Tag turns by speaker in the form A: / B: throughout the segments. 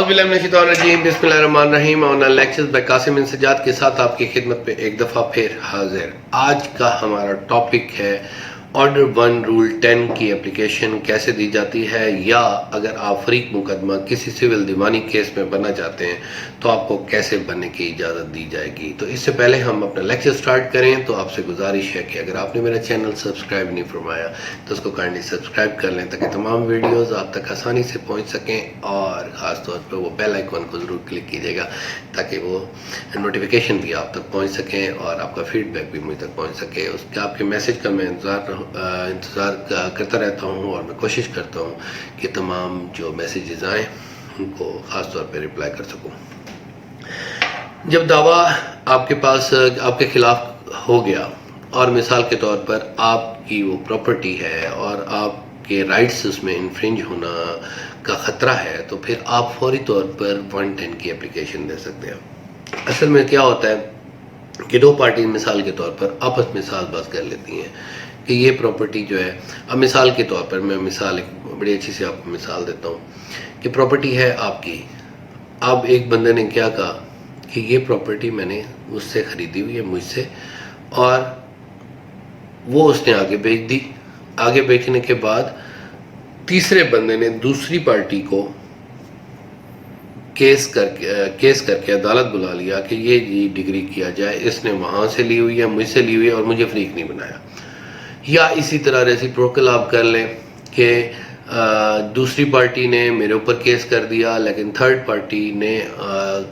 A: औज़ुबिल्लाहिमिनश्शैतानिर्रजीम बिस्मिल्लाहिर्रहमानिर्रहीम और lectures bye Qasim इंसजाद के साथ आपकी खिदमत पे एक दफ़ा फिर हाजिर। आज का हमारा टॉपिक है ऑर्डर 1 रूल 10 की एप्लीकेशन कैसे दी जाती है, या अगर आप फरीक मुकदमा किसी सिविल दीवानी केस में बनना चाहते हैं तो आपको कैसे बनने की इजाज़त दी जाएगी। तो इससे पहले हम अपना लेक्चर स्टार्ट करें तो आपसे गुजारिश है कि अगर आपने मेरा चैनल सब्सक्राइब नहीं फरमाया तो उसको काइंडली सब्सक्राइब कर लें ताकि तमाम वीडियोज़ आप तक आसानी से पहुँच सकें, और ख़ास तौर पर वो बेल आइकन को ज़रूर क्लिक कीजिएगा ताकि वो नोटिफिकेशन भी आप तक पहुँच सकें और आपका फीडबैक भी मुझ तक पहुँच सके। उसके आपके मैसेज का मैं इंतज़ार करता रहता हूँ और मैं कोशिश करता हूँ कि तमाम जो मैसेजेस आएँ उनको ख़ास तौर पे रिप्लाई कर सकूँ। जब दावा आपके पास आपके ख़िलाफ़ हो गया और मिसाल के तौर पर आपकी वो प्रॉपर्टी है और आपके राइट्स उसमें इन्फ्रिंज होना का ख़तरा है, तो फिर आप फौरी तौर पर 110 की एप्लीकेशन दे सकते हैं। असल में क्या होता है कि दो पार्टी मिसाल के तौर पर आपस में साज़बाज़ कर लेती हैं कि ये प्रॉपर्टी जो है, अब मिसाल के तौर पर मैं एक बड़ी अच्छी सी आपको मिसाल देता हूँ कि प्रॉपर्टी है आपकी। अब एक बंदे ने क्या कहा कि ये प्रॉपर्टी मैंने उससे ख़रीदी हुई है मुझसे, और वो उसने आगे बेच दी। आगे बेचने के बाद तीसरे बंदे ने दूसरी पार्टी को केस करके अदालत बुला लिया कि ये डिग्री किया जाए, इसने वहाँ से ली हुई है, मुझसे ली हुई है और मुझे फरीक नहीं बनाया। या इसी तरह रेसिप्रोकल आप कर लें कि दूसरी पार्टी ने मेरे ऊपर केस कर दिया लेकिन थर्ड पार्टी ने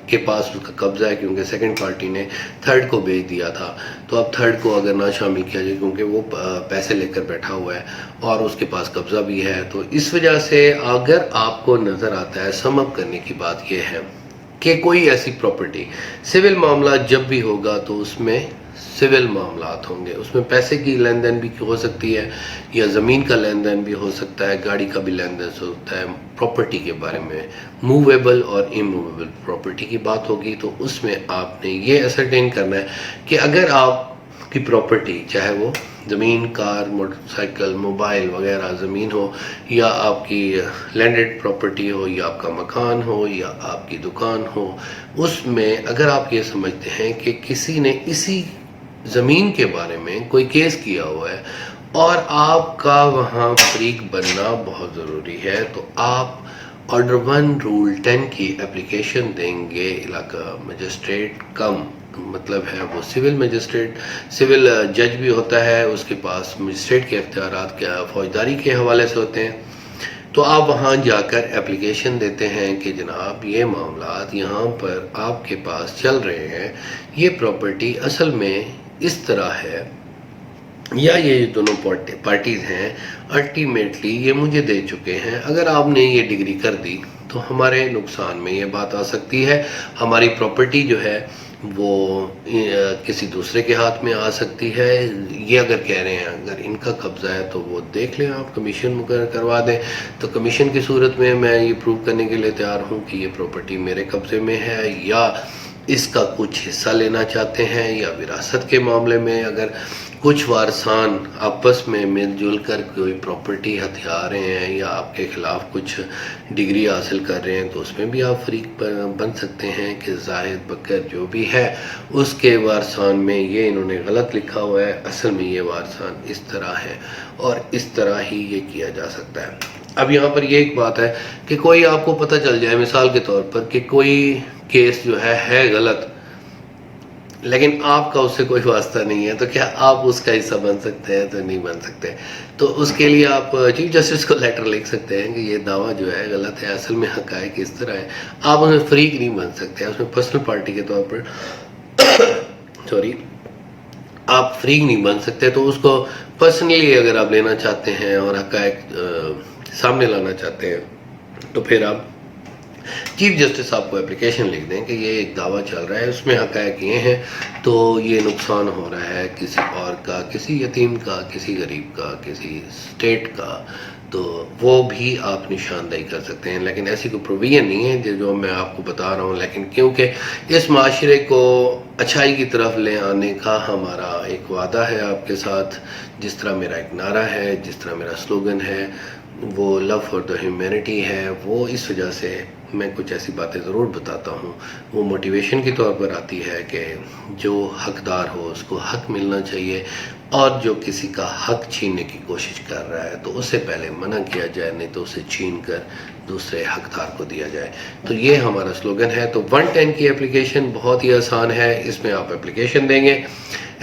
A: के पास उसका कब्ज़ा है क्योंकि सेकंड पार्टी ने थर्ड को बेच दिया था। तो अब थर्ड को अगर ना शामिल किया जाए क्योंकि वो पैसे लेकर बैठा हुआ है और उसके पास कब्ज़ा भी है, तो इस वजह से अगर आपको नज़र आता है, सम अप करने की बात यह है कि कोई ऐसी प्रॉपर्टी सिविल मामला जब भी होगा तो उसमें सिविल मामलात होंगे, उसमें पैसे की लेन देन भी हो सकती है या ज़मीन का लेन देन भी हो सकता है, गाड़ी का भी लेन देन हो सकता है। प्रॉपर्टी के बारे में मूवेबल और इमूवेबल प्रॉपर्टी की बात होगी तो उसमें आपने ये असरटेन करना है कि अगर आपकी प्रॉपर्टी चाहे वो ज़मीन, कार, मोटरसाइकिल, मोबाइल वगैरह ज़मीन हो, या आपकी लैंडेड प्रॉपर्टी हो, या आपका मकान हो, या आपकी दुकान हो, उसमें अगर आप ये समझते हैं कि किसी ने इसी ज़मीन के बारे में कोई केस किया हुआ है और आपका वहाँ फरीक बनना बहुत ज़रूरी है, तो आप ऑर्डर 1 रूल 10 की एप्लीकेशन देंगे इलाका मजिस्ट्रेट कम, मतलब है वो सिविल मजिस्ट्रेट, सिविल जज भी होता है, उसके पास मजिस्ट्रेट के इख्तियारात क्या फौजदारी के हवाले से होते हैं। तो आप वहाँ जाकर एप्लीकेशन देते हैं कि जनाब ये मामलात यहाँ पर आपके पास चल रहे हैं, ये प्रॉपर्टी असल में इस तरह है, या ये दोनों पार्टीज़ हैं अल्टीमेटली ये मुझे दे चुके हैं। अगर आपने ये डिग्री कर दी तो हमारे नुकसान में ये बात आ सकती है, हमारी प्रॉपर्टी जो है वो किसी दूसरे के हाथ में आ सकती है। ये अगर कह रहे हैं अगर इनका कब्ज़ा है तो वो देख लें, आप कमीशन मुकर्रर करवा दें, तो कमीशन की सूरत में मैं ये प्रूव करने के लिए तैयार हूँ कि ये प्रॉपर्टी मेरे कब्ज़े में है, या इसका कुछ हिस्सा लेना चाहते हैं, या विरासत के मामले में अगर कुछ वारसान आपस में मिलजुल कर कोई प्रॉपर्टी हथिया रहे हैं या आपके ख़िलाफ़ कुछ डिग्री हासिल कर रहे हैं तो उसमें भी आप फरीक बन सकते हैं कि जाहिद बकर जो भी है उसके वारसान में ये इन्होंने गलत लिखा हुआ है, असल में ये वारसान इस तरह है और इस तरह ही ये किया जा सकता है। अब यहाँ पर ये एक बात है कि कोई आपको पता चल जाए मिसाल के तौर पर कि कोई केस जो है गलत, लेकिन आपका उससे कोई वास्ता नहीं है, तो क्या आप उसका हिस्सा बन सकते हैं? तो नहीं बन सकते। तो उसके लिए आप चीफ जस्टिस को लेटर लिख सकते हैं कि ये दावा जो है गलत है, असल में हक़ाइक़ इस तरह है। आप उसमें फरीक नहीं बन सकते, उसमें पर्सनल पार्टी के तौर पर सॉरी आप फरीक नहीं बन सकते। तो उसको पर्सनली अगर आप लेना चाहते हैं और हक़ाइक़ सामने लाना चाहते हैं तो फिर आप चीफ जस्टिस आपको एप्लीकेशन लिख दें कि ये एक दावा चल रहा है, उसमें हक़ाइक़ ये हैं, तो ये नुकसान हो रहा है किसी और का, किसी यतीम का, किसी गरीब का, किसी स्टेट का, तो वो भी आप निशानदेही कर सकते हैं। लेकिन ऐसी कोई प्रोविज़न नहीं है जो मैं आपको बता रहा हूँ, लेकिन क्योंकि इस माशरे को अच्छाई की तरफ ले आने का हमारा एक वादा है आपके साथ, जिस तरह मेरा एक नारा है, जिस तरह मेरा स्लोगन है, वो लव फॉर द ह्यूमैनिटी है, वो इस वजह से میں کچھ ایسی باتیں ضرور بتاتا ہوں، وہ موٹیویشن کے طور پر آتی ہے کہ جو حقدار ہو اس کو حق ملنا چاہیے، اور جو کسی کا حق چھیننے کی کوشش کر رہا ہے تو اسے پہلے منع کیا جائے، نہیں تو اسے چھین کر دوسرے حقدار کو دیا جائے۔ تو یہ ہمارا سلوگن ہے۔ تو 110 کی اپلیکیشن بہت ہی آسان ہے، اس میں آپ اپلیکیشن دیں گے،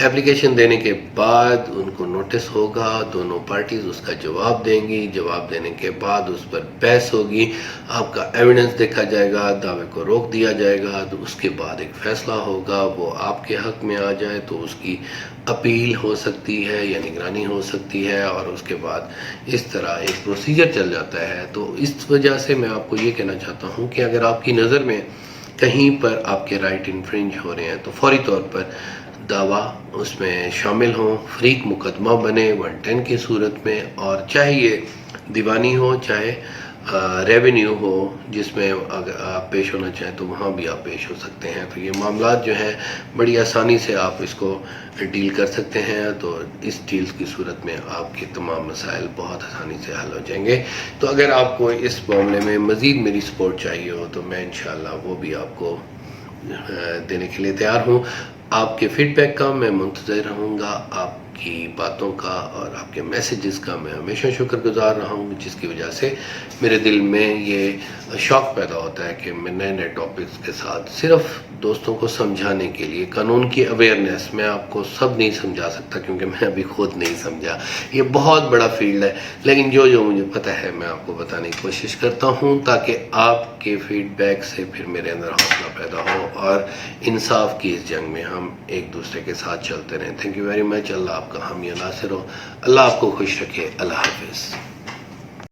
A: اپلیکیشن دینے کے بعد ان کو نوٹس ہوگا، دونوں پارٹیز اس کا جواب دیں گی، جواب دینے کے بعد اس پر بحث ہوگی، آپ کا ایویڈنس دیکھا جائے گا، دعوے کو روک دیا جائے گا، تو اس کے بعد ایک فیصلہ ہوگا، وہ آپ کے حق میں آ جائے تو اس کی اپیل ہو سکتی ہے یا نگرانی ہو سکتی ہے، اور اس کے بعد اس طرح ایک پروسیجر چل جاتا ہے۔ تو اس وجہ سے میں آپ کو یہ کہنا چاہتا ہوں کہ اگر آپ کی نظر میں کہیں پر آپ کے رائٹ انفرنج ہو رہے ہیں تو فوری طور پر دعویٰ اس میں شامل ہوں، فریق مقدمہ بنے 110 کی صورت میں، اور چاہے یہ دیوانی ہو چاہے ریونیو ہو، جس میں اگر آپ پیش ہونا چاہیں تو وہاں بھی آپ پیش ہو سکتے ہیں۔ تو یہ معاملات جو ہیں بڑی آسانی سے آپ اس کو ڈیل کر سکتے ہیں، تو اس ڈیلز کی صورت میں آپ کے تمام مسائل بہت آسانی سے حل ہو جائیں گے۔ تو اگر آپ کو اس معاملے میں مزید میری سپورٹ چاہیے ہو تو میں انشاءاللہ وہ بھی آپ کو دینے کے لیے تیار ہوں۔ آپ کے فیڈ بیک کا میں منتظر رہوں گا، آپ کی باتوں کا اور آپ کے میسیجز کا میں ہمیشہ شکر گزار رہا ہوں، جس کی وجہ سے میرے دل میں یہ شوق پیدا ہوتا ہے کہ میں نئے نئے ٹاپکس کے ساتھ صرف دوستوں کو سمجھانے کے لیے، قانون کی اویئرنیس، میں آپ کو سب نہیں سمجھا سکتا کیونکہ میں ابھی خود نہیں سمجھا، یہ بہت بڑا فیلڈ ہے، لیکن جو مجھے پتہ ہے میں آپ کو بتانے کی کوشش کرتا ہوں تاکہ آپ کے فیڈ بیک سے پھر میرے اندر حوصلہ پیدا ہو اور انصاف کی اس جنگ میں ہم ایک دوسرے کے ساتھ چلتے رہیں۔ Thank you very much. اللہ آپ کا حامی و ناصر ہو، اللہ آپ کو خوش رکھے۔ اللہ حافظ۔